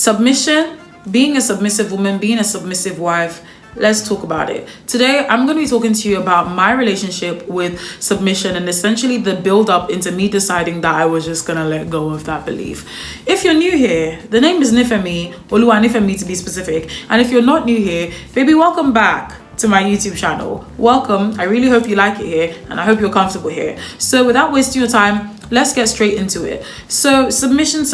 Submission, being a submissive woman, being a submissive wife. Let's talk about it. Today, I'm going to be talking to you about my relationship with submission and essentially the build up into me deciding that I was just going to let go of that belief. If you're new here, the name is Nifemi, Oluwa Nifemi to be specific. And if you're not new here, baby, welcome back to my YouTube channel. Welcome. I really hope you like it here and I hope you're comfortable here. So without wasting your time, let's get straight into it. So submission.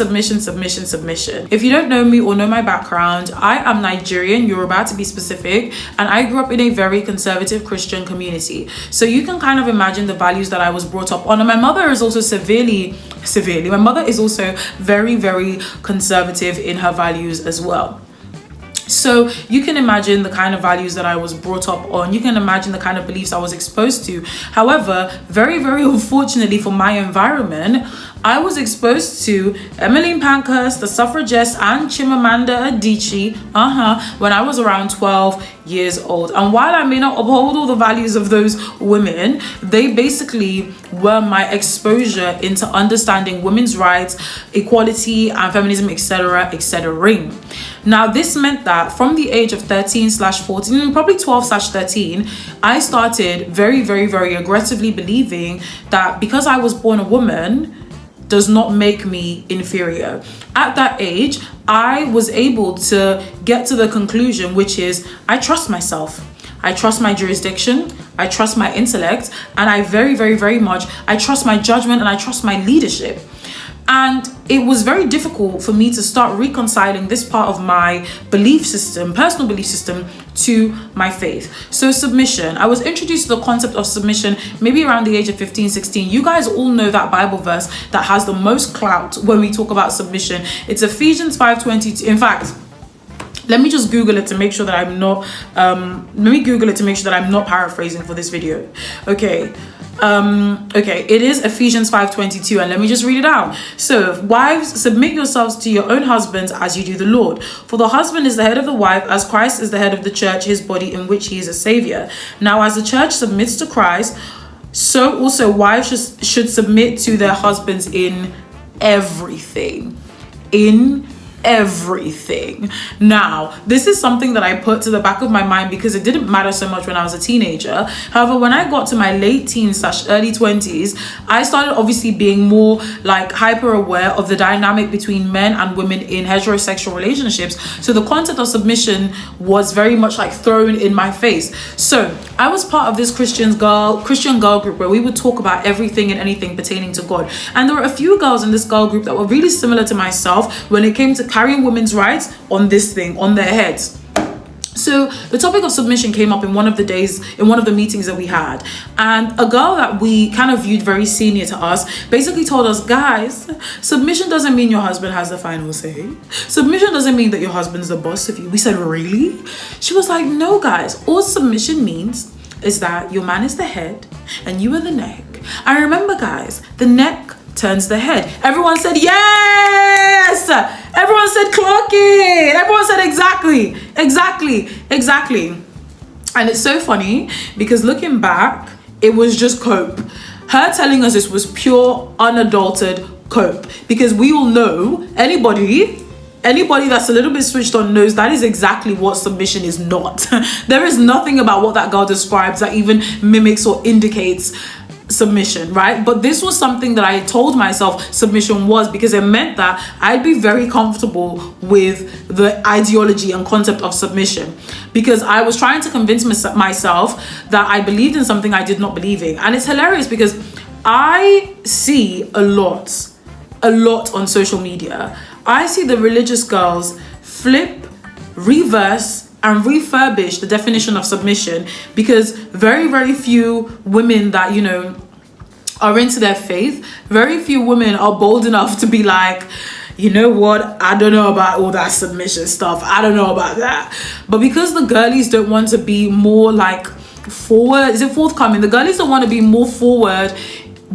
If you don't know me or know my background, I am Nigerian, Yoruba to be specific, and I grew up in a very conservative Christian community. So you can kind of imagine the values that I was brought up on. And my mother is also my mother is also very, very conservative in her values as well. So you can imagine the kind of values that I was brought up on. You can imagine the kind of beliefs I was exposed to. However, very, very unfortunately for my environment, I was exposed to Emmeline Pankhurst, the suffragettes, and Chimamanda Adichie when I was around 12 years old. And while I may not uphold all the values of those women, they basically were my exposure into understanding women's rights, equality, and feminism, etc., etc. Now, this meant that from the age of 13/14, probably 12/13, I started very, very, very aggressively believing that because I was born a woman does not make me inferior. At that age, I was able to get to the conclusion, which is I trust myself. I trust my jurisdiction, I trust my intellect, and I very, very, very much, I trust my judgment and I trust my leadership. And it was very difficult for me to start reconciling this part of my belief system, personal belief system, to my faith. So submission, I was introduced to the concept of submission maybe around the age of 15-16. You guys all know that Bible verse that has the most clout when we talk about submission. It's Ephesians 5:22. In fact, let me just Google it to make sure that I'm not paraphrasing for this video. Okay, it is Ephesians 5:22, and let me just read it out. So, wives, submit yourselves to your own husbands as you do the Lord. For the husband is the head of the wife, as Christ is the head of the church, his body, in which he is a savior. Now, as the church submits to Christ, so also wives should submit to their husbands in everything. Now, this is something that I put to the back of my mind because it didn't matter so much when I was a teenager. However, when I got to my late teens/early 20s, I started obviously being more like hyper aware of the dynamic between men and women in heterosexual relationships. So the concept of submission was very much like thrown in my face. So I was part of this Christian girl group where we would talk about everything and anything pertaining to God. And there were a few girls in this girl group that were really similar to myself when it came to carrying women's rights on their heads. So the topic of submission came up in one of the meetings that we had, and a girl that we kind of viewed very senior to us basically told us, guys, submission doesn't mean your husband has the final say. Submission doesn't mean that your husband's the boss of you. We said, really? She was like, no, guys, all submission means is that your man is the head and you are the neck. I remember, guys, the neck turns the head. Everyone said yes. Everyone said clock it. Everyone said exactly. And it's so funny because looking back, it was just cope. Her telling us this was pure unadulterated cope, because we all know anybody that's a little bit switched on knows that is exactly what submission is not. There is nothing about what that girl describes that even mimics or indicates submission, right? But this was something that I told myself submission was, because it meant that I'd be very comfortable with the ideology and concept of submission, because I was trying to convince myself that I believed in something I did not believe in. And it's hilarious because I see a lot on social media. I see the religious girls flip, reverse, and refurbish the definition of submission, because very, very few women that, are into their faith, very few women are bold enough to be like, you know what, I don't know about all that submission stuff. I don't know about that. But because the girlies don't want to be more like forthcoming? The girlies don't want to be more forward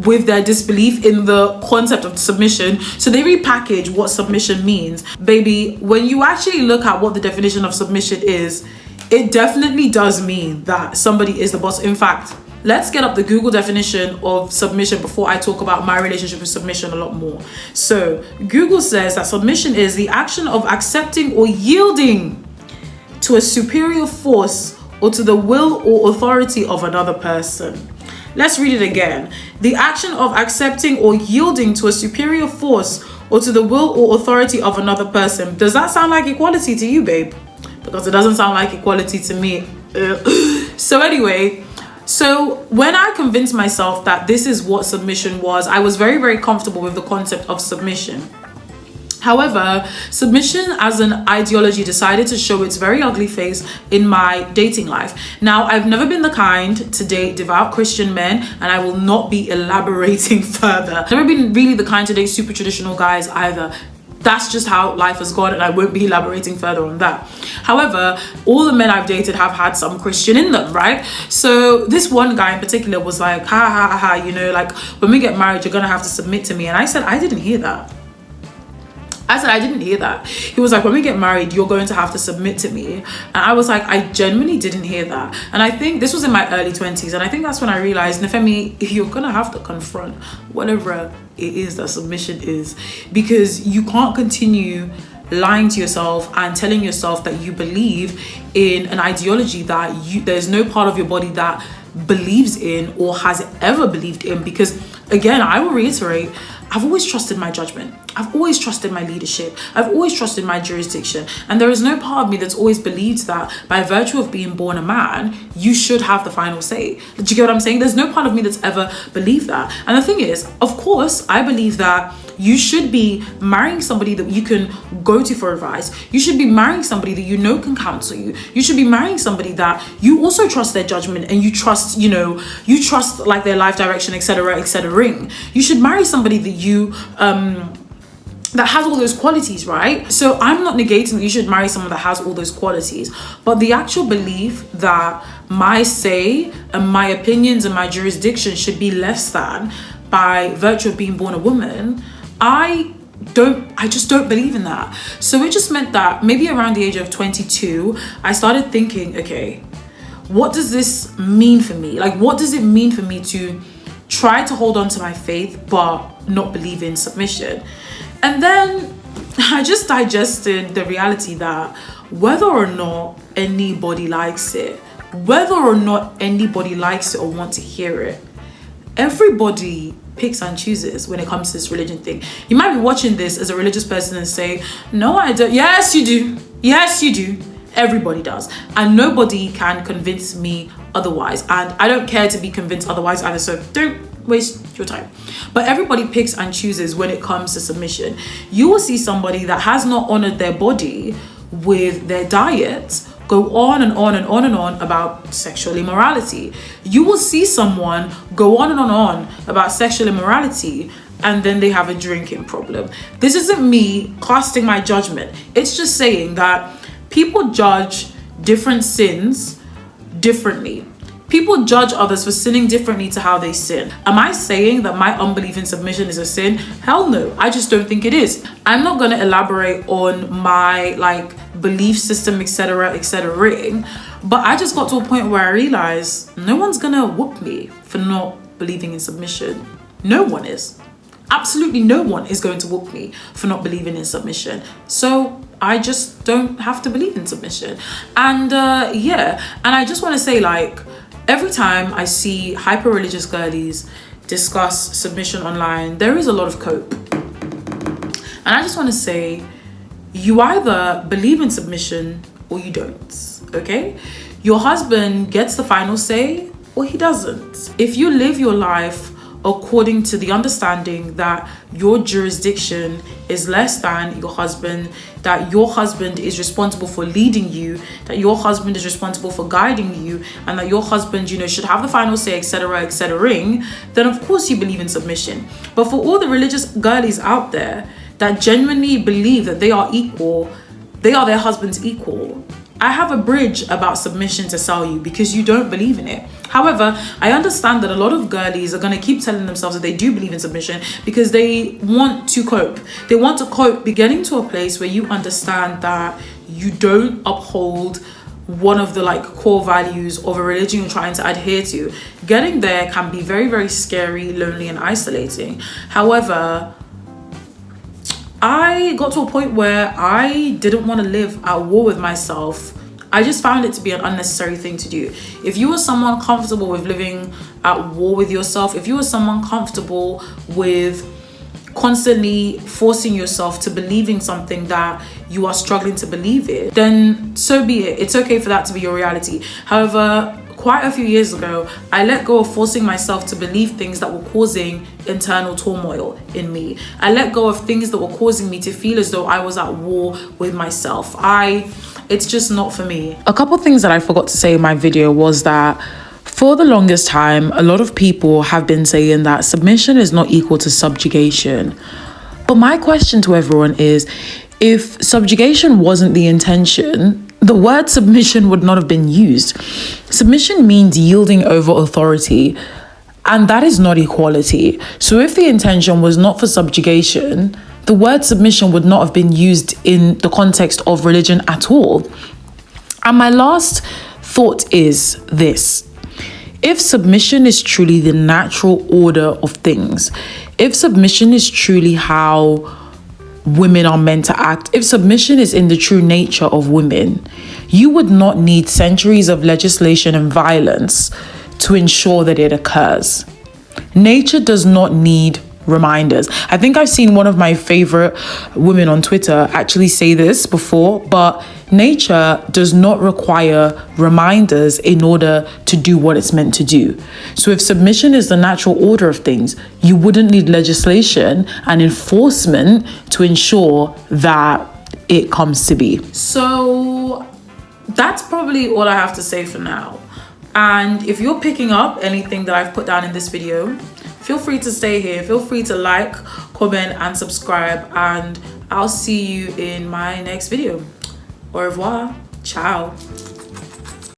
with their disbelief in the concept of submission, so they repackage what submission means. Baby, when you actually look at what the definition of submission is, it definitely does mean that somebody is the boss. In fact, let's get up the Google definition of submission before I talk about my relationship with submission a lot more. So Google says that submission is the action of accepting or yielding to a superior force or to the will or authority of another person. Let's read it again. The action of accepting or yielding to a superior force or to the will or authority of another person. Does that sound like equality to you, babe? Because it doesn't sound like equality to me. So anyway, so when I convinced myself that this is what submission was, I was very, very comfortable with the concept of submission. However, submission as an ideology decided to show its very ugly face in my dating life. Now, I've never been the kind to date devout Christian men, and I will not be elaborating further. I've never been really the kind to date super traditional guys either. That's just how life has gone, and I won't be elaborating further on that. However, all the men I've dated have had some Christian in them, right? So this one guy in particular was like, ha ha ha, you know, like, when we get married, you're gonna have to submit to me. And I said, I didn't hear that. I didn't hear that. He was like, when we get married, you're going to have to submit to me. And I was like, I genuinely didn't hear that. And I think this was in my early 20s. And I think that's when I realized, Nifemi, you're going to have to confront whatever it is that submission is. Because you can't continue lying to yourself and telling yourself that you believe in an ideology that there's no part of your body that believes in or has ever believed in. Because again, I will reiterate, I've always trusted my judgment. I've always trusted my leadership. I've always trusted my jurisdiction. And there is no part of me that's always believed that by virtue of being born a man, you should have the final say. Do you get what I'm saying? There's no part of me that's ever believed that. And the thing is, of course, I believe that you should be marrying somebody that you can go to for advice. You should be marrying somebody that you know can counsel you. You should be marrying somebody that you also trust their judgment and you trust, you know, you trust like their life direction, etc., etc. You should marry somebody that you that has all those qualities, right? So I'm not negating that you should marry someone that has all those qualities, but the actual belief that my say and my opinions and my jurisdiction should be less than by virtue of being born a woman, I just don't believe in that. So it just meant that maybe around the age of 22, I started thinking, okay, what does this mean for me? Like, what does it mean for me to try to hold on to my faith but not believe in submission? And then I just digested the reality that whether or not anybody likes it, whether or not anybody likes it or want to hear it, everybody picks and chooses when it comes to this religion thing. You might be watching this as a religious person and say, no, I don't. Yes, you do. Yes, you do. Everybody does. And nobody can convince me otherwise. And I don't care to be convinced otherwise either. So don't waste your time. But everybody picks and chooses when it comes to submission. You will see somebody that has not honored their body with their diet go on and on and on and on about sexual immorality. You will see someone go on and on about sexual immorality and then they have a drinking problem. This isn't me casting my judgment. It's just saying that people judge different sins differently. People judge others for sinning differently to how they sin. Am I saying that my unbelief in submission is a sin? Hell no, I just don't think it is. I'm not gonna elaborate on my belief system, etc., etc. But I just got to a point where I realized no one's gonna whoop me for not believing in submission. No one is. Absolutely no one is going to whoop me for not believing in submission. So I just don't have to believe in submission. And yeah, and I just want to say, every time I see hyper-religious girlies discuss submission online, there is a lot of cope. And I just want to say, you either believe in submission or you don't, okay? Your husband gets the final say or he doesn't. If you live your life according to the understanding that your jurisdiction is less than your husband, that your husband is responsible for leading you, that your husband is responsible for guiding you, and that your husband, should have the final say, etc., etc., then of course you believe in submission. But for all the religious girlies out there that genuinely believe that they are equal, they are their husband's equal, I have a bridge about submission to sell you because you don't believe in it. However, I understand that a lot of girlies are going to keep telling themselves that they do believe in submission because they want to cope. They want to cope, be getting to a place where you understand that you don't uphold one of the like core values of a religion you're trying to adhere to, getting there can be very, very scary, lonely, and isolating. However, I got to a point where I didn't want to live at war with myself. I just found it to be an unnecessary thing to do. If you are someone comfortable with living at war with yourself, if you are someone comfortable with constantly forcing yourself to believing something that you are struggling to believe in, then so be it. It's okay for that to be your reality. However, quite a few years ago, I let go of forcing myself to believe things that were causing internal turmoil in me. I let go of things that were causing me to feel as though I was at war with myself. It's just not for me. A couple things that I forgot to say in my video was that for the longest time, a lot of people have been saying that submission is not equal to subjugation. But my question to everyone is, if subjugation wasn't the intention, the word submission would not have been used. Submission means yielding over authority, and that is not equality. So if the intention was not for subjugation, the word submission would not have been used in the context of religion at all. And my last thought is this: if submission is truly the natural order of things, if submission is truly how women are meant to act, if submission is in the true nature of women, you would not need centuries of legislation and violence to ensure that it occurs. Nature does not need reminders. I think I've seen one of my favorite women on Twitter actually say this before, but nature does not require reminders in order to do what it's meant to do. So if submission is the natural order of things, you wouldn't need legislation and enforcement to ensure that it comes to be. So that's probably all I have to say for now. And if you're picking up anything that I've put down in this video, feel free to stay here. Feel free to like, comment, and subscribe. And I'll see you in my next video. Au revoir. Ciao.